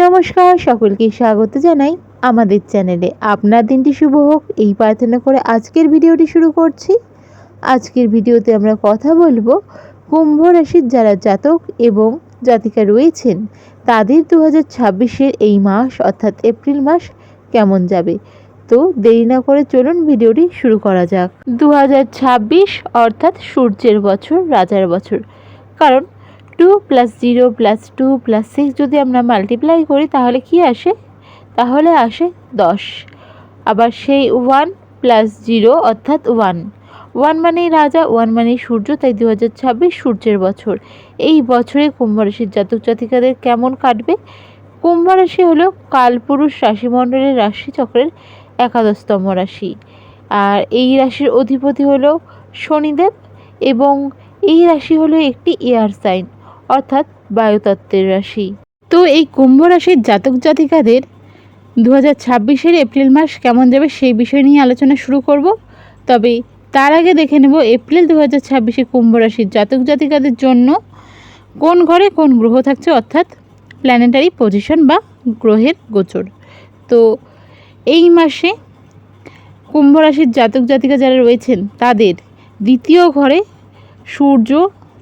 নমস্কার, সকলকে স্বাগত জানাই আমাদের চ্যানেলে। আপনার দিনটি শুভ হোক এই প্রার্থনা করে আজকের ভিডিওটি শুরু করছি। আজকের ভিডিওতে আমরা কথা বলবো কুম্ভ রাশির যারা জাতক এবং জাতিকা রয়েছেন তাদের 2026-এর এই মাস অর্থাৎ এপ্রিল মাস কেমন যাবে। তো দেরি না করে চলুন ভিডিওটি শুরু করা যাক। 2026 অর্থাৎ সূর্যের বছর, রাজার বছর। কারণ 2 + 0 + 2 + 6 যদি আমরা মাল্টিপ্লাই করি তাহলে কি আসে? তাহলে আসে 10। আবার সেই 1 + 0 অর্থাৎ 1 মানেই রাজা, 1 মানেই সূর্য। তাই 2026 সূর্যের বছর। এই বছরে কুম্ভ রাশির জাতক জাতিকাদের কেমন কাটবে? কুম্ভ রাশি হলো কালপুরুষ রাশিমণ্ডলের রাশিচক্রের 11তম রাশি। আর এই রাশির অধিপতি হলো শনিদেব এবং এই রাশি হলো একটি এয়ার সাইন অর্থাৎ বায়ুতত্ত্বের রাশি। তো এই কুম্ভ রাশির জাতক জাতিকাদের 2026-এর এপ্রিল মাস কেমন যাবে সেই বিষয় নিয়ে আলোচনা শুরু করব। তবে তার আগে দেখে নেব এপ্রিল 2026-এ কুম্ভ রাশির জাতক জাতিকাদের জন্য কোন ঘরে কোন গ্রহ থাকছে, অর্থাৎ প্ল্যানেটারি পজিশন বা গ্রহের গোচর। তো এই মাসে কুম্ভ রাশির জাতক জাতিকা যারা রয়েছেন তাদের দ্বিতীয় ঘরে সূর্য,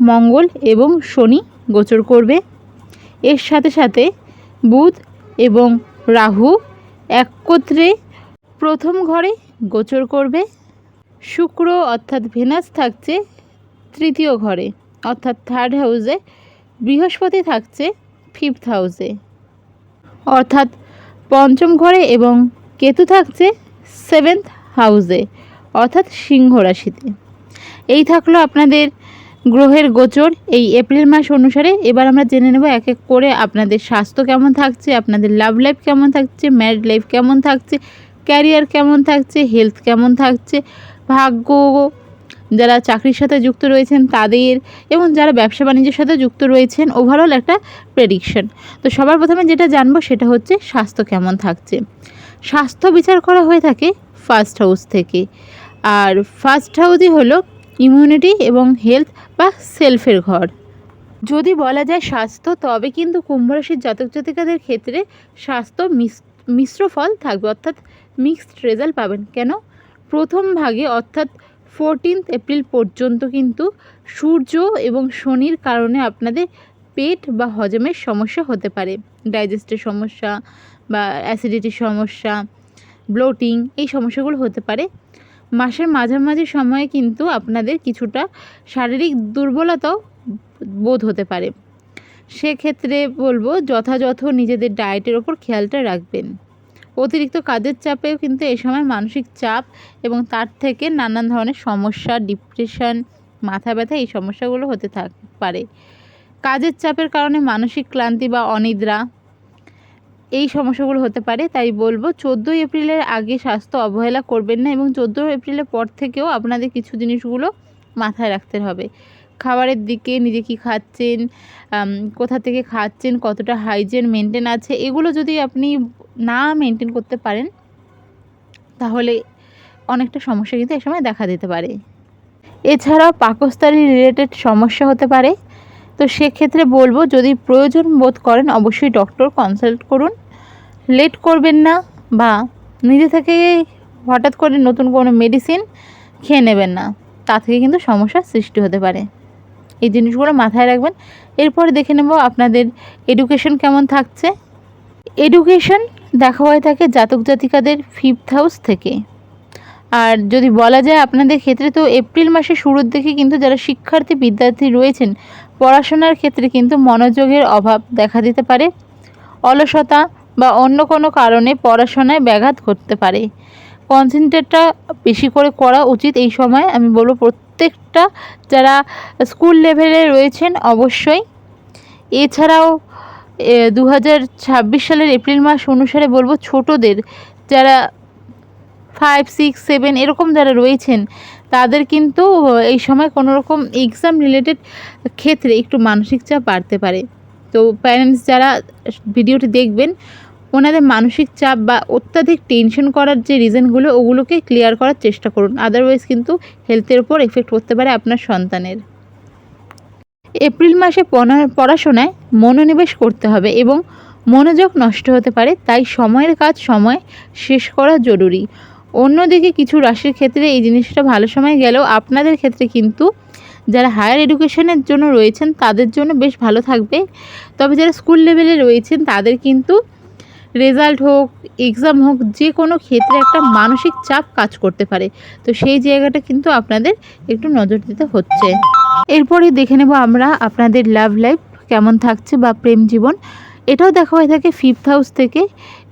মঙ্গল এবং শনি গোচর করবে। এর সাথে সাথে বুধ এবং রাহু একত্রে প্রথম ঘরে গোচর করবে। শুক্র অর্থাৎ ভেনাস থাকছে তৃতীয় ঘরে অর্থাৎ থার্ড হাউসে। বৃহস্পতি থাকছে ফিফথ হাউসে অর্থাৎ পঞ্চম ঘরে এবং কেতু থাকছে সেভেন্থ হাউসে অর্থাৎ সিংহ রাশিতে। এই থাকলো আপনাদের গ্রহের গোচর এই এপ্রিল মাস অনুসারে। এবার আমরা জেনে নেব এক এক করে আপনাদের স্বাস্থ্য কেমন থাকছে, আপনাদের লাভ লাইফ কেমন থাকছে, ম্যারিড লাইফ কেমন থাকছে, ক্যারিয়ার কেমন থাকছে, হেলথ কেমন থাকছে, ভাগ্য, যারা চাকরির সাথে যুক্ত রয়েছেন তাদের এবং যারা ব্যবসা বাণিজ্যের সাথে যুক্ত রয়েছেন, ওভারঅল একটা প্রেডিকশন। তো সবার প্রথমে যেটা জানবো সেটা হচ্ছে স্বাস্থ্য কেমন থাকছে। স্বাস্থ্য বিচার করা হয়ে থাকে ফার্স্ট হাউস থেকে, আর ফার্স্ট হাউসই হলো ইমিউনিটি এবং হেলথ বা সেলফের ঘর। যদি বলা যায় স্বাস্থ্য, তবে কিন্তু কুম্ভ রাশির জাতক জাতিকাদের ক্ষেত্রে স্বাস্থ্য মিশ্র ফল থাকবে, অর্থাৎ মিক্সড রেজাল্ট পাবেন। কেন? প্রথম ভাগে অর্থাৎ 14 এপ্রিল পর্যন্ত কিন্তু সূর্য এবং শনির কারণে আপনাদের পেট বা হজমের সমস্যা হতে পারে, ডাইজেস্টের সমস্যা বা অ্যাসিডিটির সমস্যা, ব্লোটিং, এই সমস্যাগুলো হতে পারে। মাসের মাঝামাঝি সময়ে কিন্তু আপনাদের কিছুটা শারীরিক দুর্বলতাও বোধ হতে পারে। সেক্ষেত্রে বলবো যথাযথ নিজেদের ডায়েটের ওপর খেয়ালটা রাখবেন। অতিরিক্ত কাজের চাপেও কিন্তু এই সময় মানসিক চাপ এবং তার থেকে নানান ধরনের সমস্যা, ডিপ্রেশন, মাথা ব্যথা, এই সমস্যাগুলো হতে পারে। কাজের চাপের কারণে মানসিক ক্লান্তি বা অনিদ্রা, এই সমস্যাগুলো হতে পারে। তাই বলবো 14 এপ্রিলের আগে স্বাস্থ্য অবহেলা করবেন না এবং 14 এপ্রিলের পর থেকেও আপনাদের কিছু জিনিসগুলো মাথায় রাখতে হবে। খাবারের দিকে নিজে কী খাচ্ছেন, কোথা থেকে খাচ্ছেন, কতটা হাইজিন মেনটেন আছে, এগুলো যদি আপনি না মেনটেন করতে পারেন তাহলে অনেকটা সমস্যা কিন্তু এই সময় দেখা দিতে পারে। এছাড়াও পাকস্থলী রিলেটেড সমস্যা হতে পারে। তো সেক্ষেত্রে বলবো যদি প্রয়োজন বোধ করেন অবশ্যই ডক্টর কনসাল্ট করুন। লেট করবেন না বা নিজে থেকে হঠাৎ করে নতুন কোনো মেডিসিন খেয়ে নেবেন না, তা থেকে কিন্তু সমস্যার সৃষ্টি হতে পারে। এই জিনিসগুলো মাথায় রাখবেন। এরপরে দেখে নেব আপনাদের এডুকেশন কেমন থাকছে। এডুকেশন দেখা হয়ে থাকে জাতক জাতিকাদের ফিফথ হাউস থেকে। আর যদি বলা যায় আপনাদের ক্ষেত্রে, তো এপ্রিল মাসের শুরুর দিকে কিন্তু যারা শিক্ষার্থী বিদ্যার্থী রয়েছেন পড়াশোনার ক্ষেত্রে কিন্তু মনোযোগের অভাব দেখা দিতে পারে। অলসতা বা অন্য কোনো কারণে পড়াশোনায় ব্যাঘাত ঘটতে পারে। কনসেন্ট্রেটটা বেশি করে করা উচিত এই সময়, আমি বলবো প্রত্যেকটা যারা স্কুল লেভেলে রয়েছেন অবশ্যই। এছাড়াও 2026 সালের এপ্রিল মাস অনুসারে বলবো ছোটদের যারা 5, 6, 7 এরকম যারা রয়েছেন তাদের কিন্তু এই সময় কোনো রকম এক্সাম রিলেটেড ক্ষেত্রে একটু মানসিক চাপ বাড়তে পারে। তো প্যারেন্টস যারা ভিডিওটি দেখবেন ওনাদের মানসিক চাপ বা অত্যাধিক টেনশন করার যে রিজনগুলো ওগুলোকে ক্লিয়ার করার চেষ্টা করুন, আদারওয়াইজ কিন্তু হেলথের ওপর এফেক্ট করতে পারে আপনার সন্তানের। এপ্রিল মাসে পড়াশোনায় মনোনিবেশ করতে হবে এবং মনোযোগ নষ্ট হতে পারে, তাই সময়ের কাজ সময় শেষ করা জরুরি। অন্যদিকে কিছু রাশির ক্ষেত্রে এই জিনিসটা ভালো সময় গেলেও আপনাদের ক্ষেত্রে কিন্তু যারা হায়ার এডুকেশনের জন্য রয়েছেন তাদের জন্য বেশ ভালো থাকবে। তবে যারা স্কুল লেভেলে রয়েছেন তাদের কিন্তু রেজাল্ট হোক, এক্সাম হোক, যে কোনো ক্ষেত্রে একটা মানসিক চাপ কাজ করতে পারে। তো সেই জায়গাটা কিন্তু আপনাদের একটু নজর দিতে হচ্ছে। এরপরে দেখে নেব আমরা আপনাদের লাভ লাইফ কেমন থাকছে বা প্রেম জীবন। এটাও দেখা হয়ে থাকে 5th হাউস থেকে।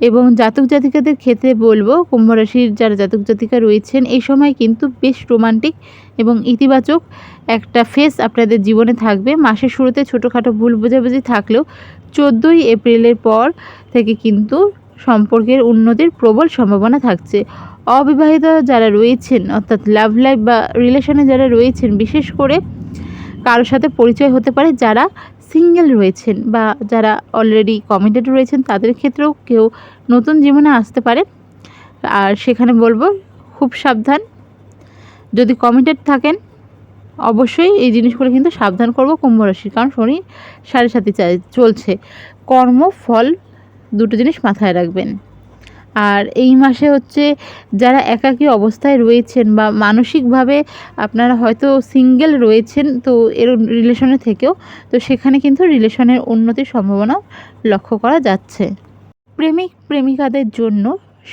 এবং জাতক জাতিকাদের ক্ষেত্রে বলবো, কুম্ভ রাশির যারা জাতক জাতিকা রয়েছেন এই সময় কিন্তু বেশ রোমান্টিক এবং ইতিবাচক একটা ফেজ আপনাদের জীবনে থাকবে। মাসের শুরুতে ছোটোখাটো ভুল বোঝাবুঝি থাকলেও 14ই এপ্রিলের পর থেকে কিন্তু সম্পর্কের উন্নতির প্রবল সম্ভাবনা থাকছে। অবিবাহিত যারা রয়েছেন অর্থাৎ লাভ লাইফ বা রিলেশনে যারা রয়েছেন, বিশেষ করে কারোর সাথে পরিচয় হতে পারে। যারা সিঙ্গেল রয়েছেন বা যারা অলরেডি কমিটেড রয়েছেন তাদের ক্ষেত্রেও কেউ নতুন জীবনে আসতে পারে। আর সেখানে বলবো খুব সাবধান। যদি কমিটেড থাকেন অবশ্যই এই জিনিসগুলো কিন্তু সাবধান করব কুম্ভ রাশি, কারণ শনি 7.5 চলছে। কর্ম ফল দুটো জিনিস মাথায় রাখবেন। আর এই মাসে হচ্ছে যারা একাকী অবস্থায় রয়েছেন বা মানসিকভাবে আপনারা হয়তো সিঙ্গেল রয়েছেন, তো এর রিলেশনে থেকেও, তো সেখানে কিন্তু রিলেশনের উন্নতির সম্ভাবনা লক্ষ্য করা যাচ্ছে। প্রেমিক প্রেমিকাদের জন্য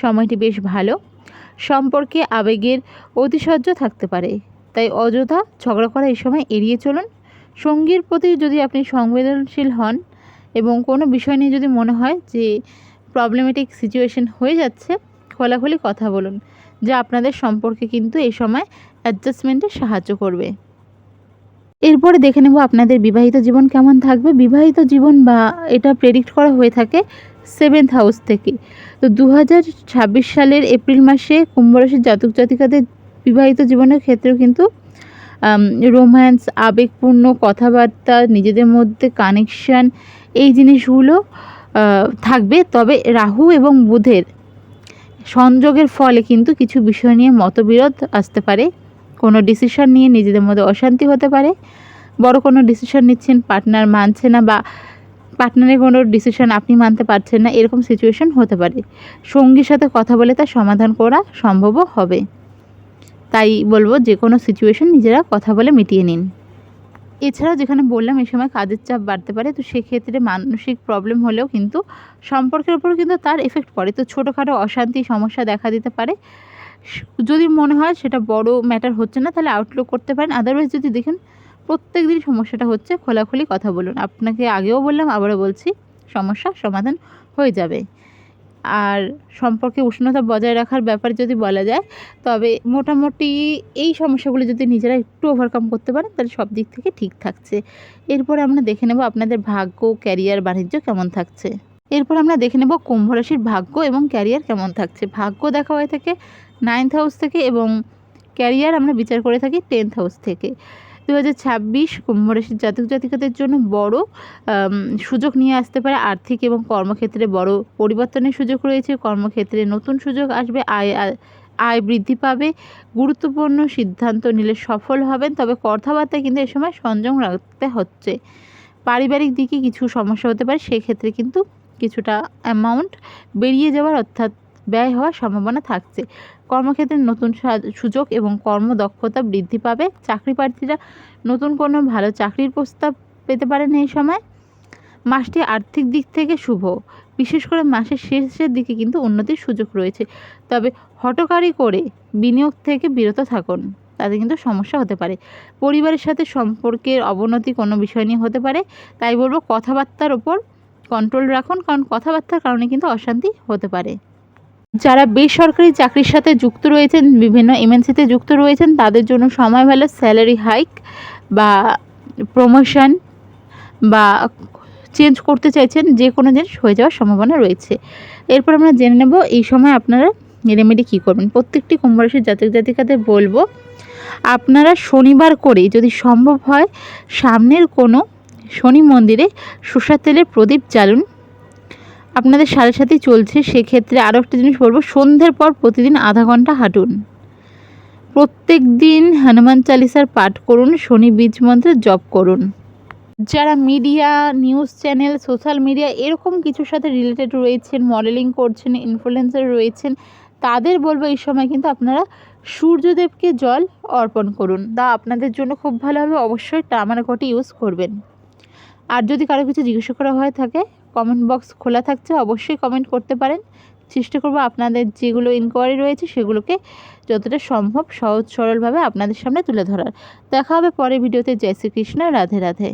সময়টি বেশ ভালো। সম্পর্কে আবেগের অতিশয্য থাকতে পারে, তাই অযথা ঝগড়া করা এই সময় এড়িয়ে চলুন। সঙ্গীর প্রতি যদি আপনি সংবেদনশীল হন এবং কোনো বিষয় নিয়ে যদি মনে হয় যে প্রবলেমেটিক সিচুয়েশন হয়ে যাচ্ছে, খোলাখুলি কথা বলুন, যা আপনাদের সম্পর্কে কিন্তু এই সময় অ্যাডজাস্টমেন্টে সাহায্য করবে। এরপরে দেখে নেব আপনাদের বিবাহিত জীবন কেমন থাকবে। বিবাহিত জীবন বা এটা প্রেডিক্ট করা হয়ে থাকে 7th হাউস থেকে। তো 2026 সালের এপ্রিল মাসে কুম্ভ রাশির জাতক জাতিকাদের বিবাহিত জীবনের ক্ষেত্রেও কিন্তু রোম্যান্স, আবেগপূর্ণ কথাবার্তা, নিজেদের মধ্যে কানেকশান, এই জিনিসগুলো থাকবে। তবে রাহু এবং বুধের সংযোগের ফলে কিন্তু কিছু বিষয় নিয়ে মতবিরোধ আসতে পারে। কোনো ডিসিশন নিয়ে নিজেদের মধ্যে অশান্তি হতে পারে। বড় কোনো ডিসিশন নিচ্ছেন, পার্টনার মানছে না বা পার্টনারের কোনো ডিসিশন আপনি মানতে পারছেন না, এরকম সিচুয়েশন হতে পারে। সঙ্গীর সাথে কথা বলে তার সমাধান করা সম্ভবও হবে। তাই বলবো যে কোনো সিচুয়েশন নিজেরা কথা বলে মিটিয়ে নিন। এছাড়াও যেখানে বললাম এই সময় কাজের চাপ বাড়তে পারে, তো সেক্ষেত্রে মানসিক প্রবলেম হলেও কিন্তু সম্পর্কের উপর কিন্তু তার এফেক্ট পড়ে। তো ছোটোখাটো অশান্তি সমস্যা দেখা দিতে পারে। যদি মনে হয় সেটা বড় ম্যাটার হচ্ছে না, তাহলে আউটলুক করতে পারেন। আদারওয়াইজ যদি দেখেন প্রত্যেক দিন সমস্যাটা হচ্ছে, খোলাখুলি কথা বলুন। আপনাকে আগেও বললাম, আবারও বলছি, সমস্যার সমাধান হয়ে যাবে। আর সম্পর্কে উষ্ণতা বজায় রাখার ব্যাপারে যদি বলা যায়, তবে মোটামুটি এই সমস্যাগুলো যদি নিজেরা একটু ওভারকাম করতে পারেন তাহলে সব দিক থেকে ঠিক থাকছে। এরপরে আমরা দেখে নেব আপনাদের ভাগ্য, ক্যারিয়ার, বাণিজ্য কেমন থাকছে। এরপর আমরা দেখে নেব কুম্ভ রাশির ভাগ্য এবং ক্যারিয়ার কেমন থাকছে। ভাগ্য দেখা হয়ে থাকে 9th হাউস থেকে এবং ক্যারিয়ার আমরা বিচার করে থাকি 10th হাউস থেকে। 2026 কুম্ভ রাশির জাতক জাতিকাদের জন্য বড় সুযোগ নিয়ে আসতে পারে। আর্থিক এবং কর্মক্ষেত্রে বড় পরিবর্তনের সুযোগ রয়েছে। কর্মক্ষেত্রে নতুন সুযোগ আসবে, আয় বৃদ্ধি পাবে। গুরুত্বপূর্ণ সিদ্ধান্ত নিলে সফল হবেন, তবে কথাবার্তায় কিন্তু এ সময় সংযম রাখতে হচ্ছে। পারিবারিক দিকে কিছু সমস্যা হতে পারে, সেক্ষেত্রে কিন্তু কিছুটা অ্যামাউন্ট বেরিয়ে যাওয়ার অর্থাৎ ব্যয় হওয়ার সম্ভাবনা থাকছে। কর্মক্ষেত্রে নতুন সুযোগ এবং কর্মদক্ষতা বৃদ্ধি পাবে। চাকরি প্রার্থীরা নতুন কোনো ভালো চাকরির প্রস্তাব পেতে পারেন এই সময়। মাসটি আর্থিক দিক থেকে শুভ, বিশেষ করে মাসের শেষের দিকে কিন্তু উন্নতির সুযোগ রয়েছে। তবে হঠকারি করে বিনিয়োগ থেকে বিরত থাকুন, তাতে কিন্তু সমস্যা হতে পারে। পরিবারের সাথে সম্পর্কের অবনতি কোনো বিষয় নিয়ে হতে পারে, তাই বলবো কথাবার্তার ওপর কন্ট্রোল রাখুন, কারণ কথাবার্তার কারণে কিন্তু অশান্তি হতে পারে। যারা বেসরকারি চাকরির সাথে যুক্ত রয়েছেন, বিভিন্ন এমএনসিতে যুক্ত রয়েছেন, তাদের জন্য সময় ভালো। স্যালারি হাইক বা প্রমোশন বা চেঞ্জ করতে চাইছেন, যে কোনো জিনিস হয়ে যাওয়ার সম্ভাবনা রয়েছে। এরপর আমরা জেনে নেব এই সময় আপনারা রেমেডি কী করবেন। প্রত্যেকটি কুম্ভ রাশির জাতক জাতিকাদের বলবো, আপনারা শনিবার করে যদি সম্ভব হয় সামনের কোনো শনি মন্দিরে সরষের তেলের প্রদীপ জ্বালুন। আপনাদের 7.5 চলছে, সেক্ষেত্রে আরও একটা জিনিস বলবো, সন্ধ্যের পর প্রতিদিন আধা ঘন্টা হাঁটুন। প্রত্যেক দিন হনুমান চালিসার পাঠ করুন, শনি বীজ মন্ত্রে জপ করুন। যারা media, news channel, social media এরকম কিছুর সাথে রিলেটেড রয়েছেন, মডেলিং করছেন, ইনফ্লুয়েন্সার রয়েছেন, তাদের বলবো এই সময় কিন্তু আপনারা সূর্যদেবকে জল অর্পণ করুন। আপনাদের জন্য খুব ভালো হবে। অবশ্যই টামারকটি ইউজ করবেন। আর যদি কারো কিছু জিজ্ঞাসা করা হয়ে থাকে, কমেন্ট বক্স খোলা থাকছে, অবশ্যই কমেন্ট করতে পারেন। চেষ্টা করব আপনাদের যেগুলো ইনকোয়ারি রয়েছে সেগুলোকে যতটা সম্ভব সহজ সরলভাবে আপনাদের সামনে তুলে ধরার। দেখা হবে পরের ভিডিওতে। জয় শ্রীকৃষ্ণ, রাধে রাধে।